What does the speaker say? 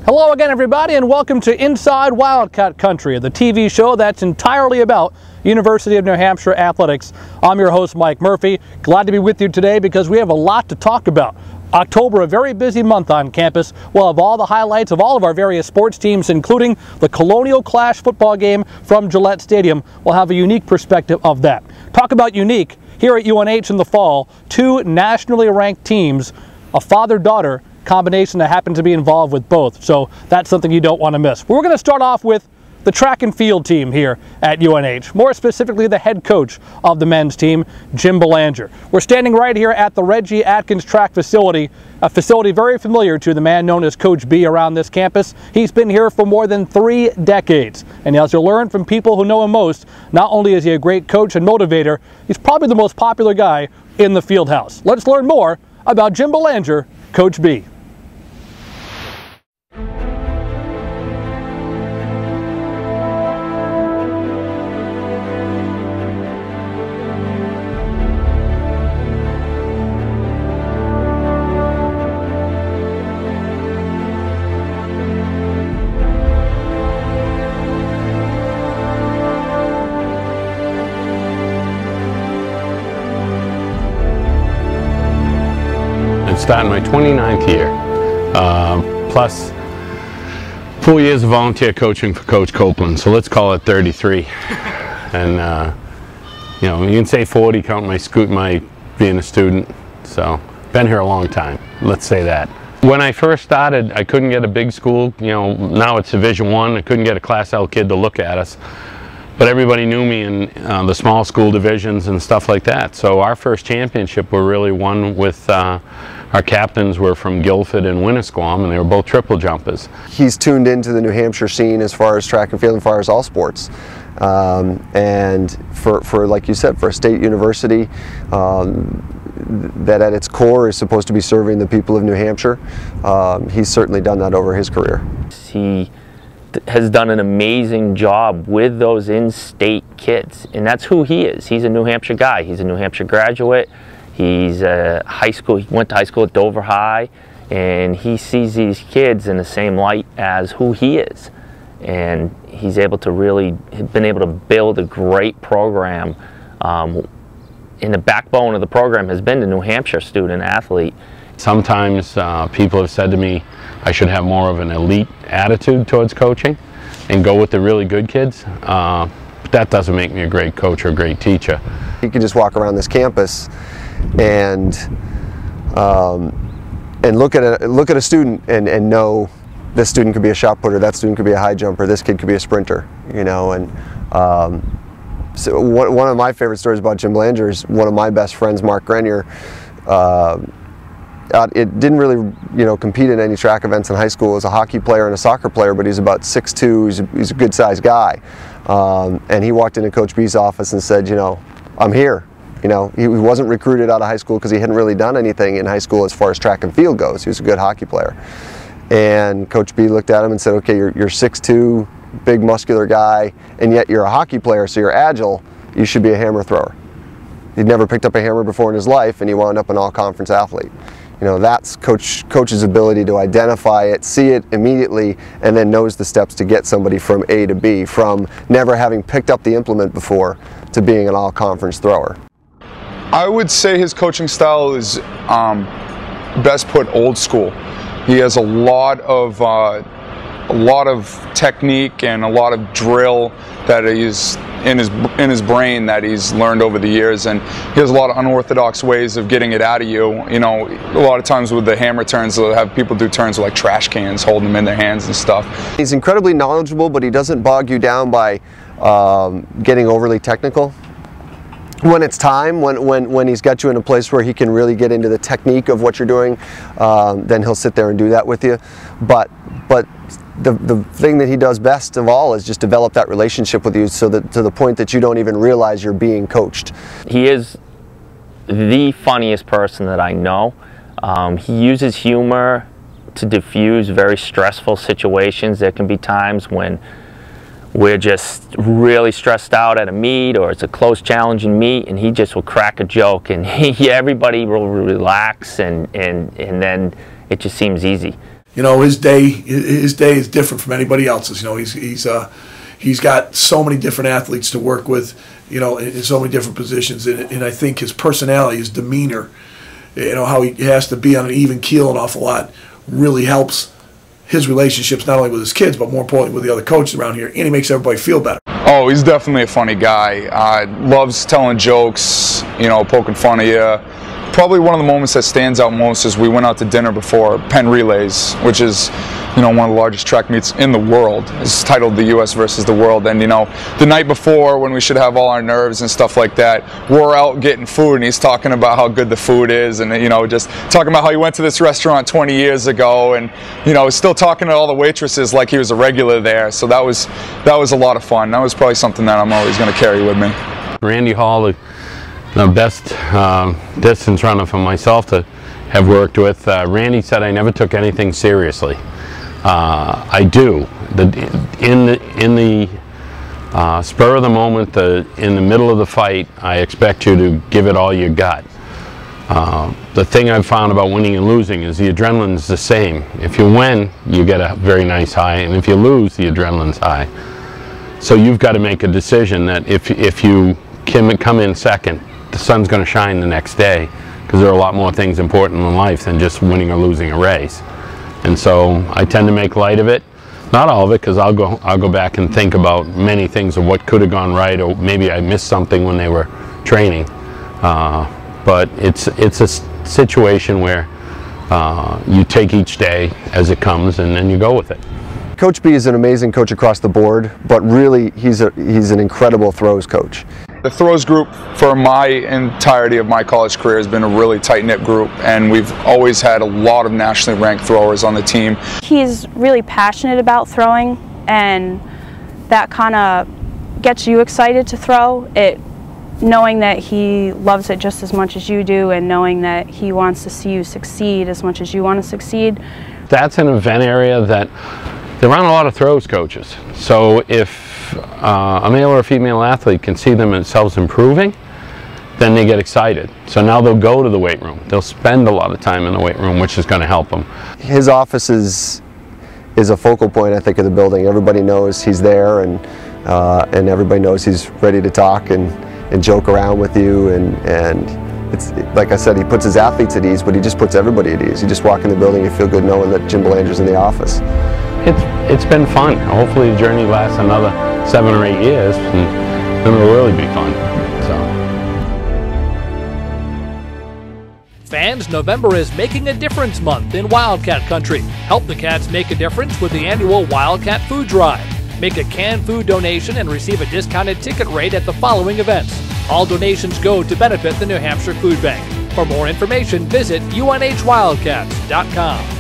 Hello again, everybody, and welcome to Inside Wildcat Country, the TV show that's entirely about University of New Hampshire athletics. I'm your host, Mike Murphy. Glad to be with you today because we have a lot to talk about. October, a very busy month on campus. We'll have all the highlights of all of our various sports teams, including the Colonial Clash football game from Gillette Stadium. We'll have a unique perspective of that. Talk about unique. Here at UNH in the fall, two nationally ranked teams, a father-daughter combination that happened to be involved with both. So that's something you don't want to miss. We're going to start off with the track and field team here at UNH, more specifically the head coach of the men's team, Jim Boulanger. We're standing right here at the Reggie Atkins track facility, a facility very familiar to the man known as Coach B around this campus. He's been here for more than 3 decades. And as you'll learn from people who know him most, not only is he a great coach and motivator, he's probably the most popular guy in the field house. Let's learn more about Jim Boulanger, Coach B. Starting my 29th year, plus 4 years of volunteer coaching for Coach Copeland, so let's call it 33. And you know, you can say 40 counting my being a student, so been here a long time, let's say that. When I first started, I couldn't get a big school, you know, now it's Division I, I couldn't get a Class L kid to look at us. But everybody knew me in the small school divisions and stuff like that. So our first championship were really won with, our captains were from Guilford and Winnisquam, and they were both triple jumpers. He's tuned into the New Hampshire scene as far as track and field and as far as all sports. And for, like you said, for a state university that at its core is supposed to be serving the people of New Hampshire, he's certainly done that over his career. He has done an amazing job with those in-state kids, and that's who he is. He's a New Hampshire guy. He's a New Hampshire graduate. He's a high school. He went to high school at Dover High, and he sees these kids in the same light as who he is. And he's able to really been able to build a great program. And the backbone of the program has been the New Hampshire student athlete. Sometimes people have said to me I should have more of an elite attitude towards coaching and go with the really good kids, but that doesn't make me a great coach or a great teacher. You can just walk around this campus and look at a student and know this student could be a shot putter, that student could be a high jumper, this kid could be a sprinter, you know. And so one of my favorite stories about Jim Boulanger is one of my best friends, Mark Grenier. It didn't really, you know, compete in any track events in high school as a hockey player and a soccer player, but he's about 6'2", he's a good-sized guy. And he walked into Coach B's office and said, you know, I'm here. You know, he wasn't recruited out of high school because he hadn't really done anything in high school as far as track and field goes. He was a good hockey player. And Coach B looked at him and said, okay, you're 6'2", big muscular guy, and yet you're a hockey player, so you're agile, you should be a hammer thrower. He'd never picked up a hammer before in his life, and he wound up an all-conference athlete. You know, that's Coach's ability to identify it, see it immediately, and then knows the steps to get somebody from A to B, from never having picked up the implement before to being an all-conference thrower. I would say his coaching style is best put old school. He has a lot of technique and a lot of drill that is in his brain that he's learned over the years, and he has a lot of unorthodox ways of getting it out of you. You know, a lot of times with the hammer turns, they'll have people do turns with like trash cans, holding them in their hands and stuff. He's incredibly knowledgeable, but he doesn't bog you down by getting overly technical. When it's time, when he's got you in a place where he can really get into the technique of what you're doing, then he'll sit there and do that with you. But the thing that he does best of all is just develop that relationship with you, so that to the point that you don't even realize you're being coached. He is the funniest person that I know. He uses humor to diffuse very stressful situations. There can be times when we're just really stressed out at a meet, or it's a close, challenging meet, and he just will crack a joke, and everybody will relax, and then it just seems easy. You know, his day is different from anybody else's. You know, he's got so many different athletes to work with, you know, in so many different positions, and I think his personality, his demeanor, you know, how he has to be on an even keel an awful lot, really helps his relationships not only with his kids, but more importantly with the other coaches around here, and he makes everybody feel better. Oh, he's definitely a funny guy. Loves telling jokes, you know, poking fun at you. Probably one of the moments that stands out most is we went out to dinner before Penn Relays, which is, you know, one of the largest track meets in the world. It's titled the U.S. versus the world. And, you know, the night before, when we should have all our nerves and stuff like that, we're out getting food, and he's talking about how good the food is, and, you know, just talking about how he went to this restaurant 20 years ago, and, you know, still talking to all the waitresses like he was a regular there. So that was a lot of fun. That was probably something that I'm always going to carry with me. Randy Hall, the best distance runner for myself to have worked with. Randy said I never took anything seriously. I do. In the spur of the moment, in the middle of the fight, I expect you to give it all you got. The thing I've found about winning and losing is the adrenaline's the same. If you win, you get a very nice high, and if you lose, the adrenaline's high. So you've got to make a decision that if you can come in second, the sun's going to shine the next day, because there are a lot more things important in life than just winning or losing a race. And so I tend to make light of it. Not all of it, because I'll go back and think about many things of what could have gone right, or maybe I missed something when they were training. But it's a situation where you take each day as it comes, and then you go with it. Coach B is an amazing coach across the board, but really he's an incredible throws coach. The throws group for my entirety of my college career has been a really tight-knit group, and we've always had a lot of nationally ranked throwers on the team. He's really passionate about throwing, and that kind of gets you excited to throw it, knowing that he loves it just as much as you do, and knowing that he wants to see you succeed as much as you want to succeed. That's an event area that there aren't a lot of throws coaches. So if a male or a female athlete can see themselves improving, then they get excited. So now they'll go to the weight room. They'll spend a lot of time in the weight room, which is going to help them. His office is a focal point, I think, of the building. Everybody knows he's there, and everybody knows he's ready to talk and joke around with you. And it's like I said, he puts his athletes at ease, but he just puts everybody at ease. You just walk in the building, you feel good knowing that Jim Boulanger's in the office. It's been fun. Hopefully the journey lasts another 7 or 8 years, and then it'll really be fun. So. Fans, November is Making a Difference Month in Wildcat Country. Help the Cats make a difference with the annual Wildcat Food Drive. Make a canned food donation and receive a discounted ticket rate at the following events. All donations go to benefit the New Hampshire Food Bank. For more information, visit unhwildcats.com.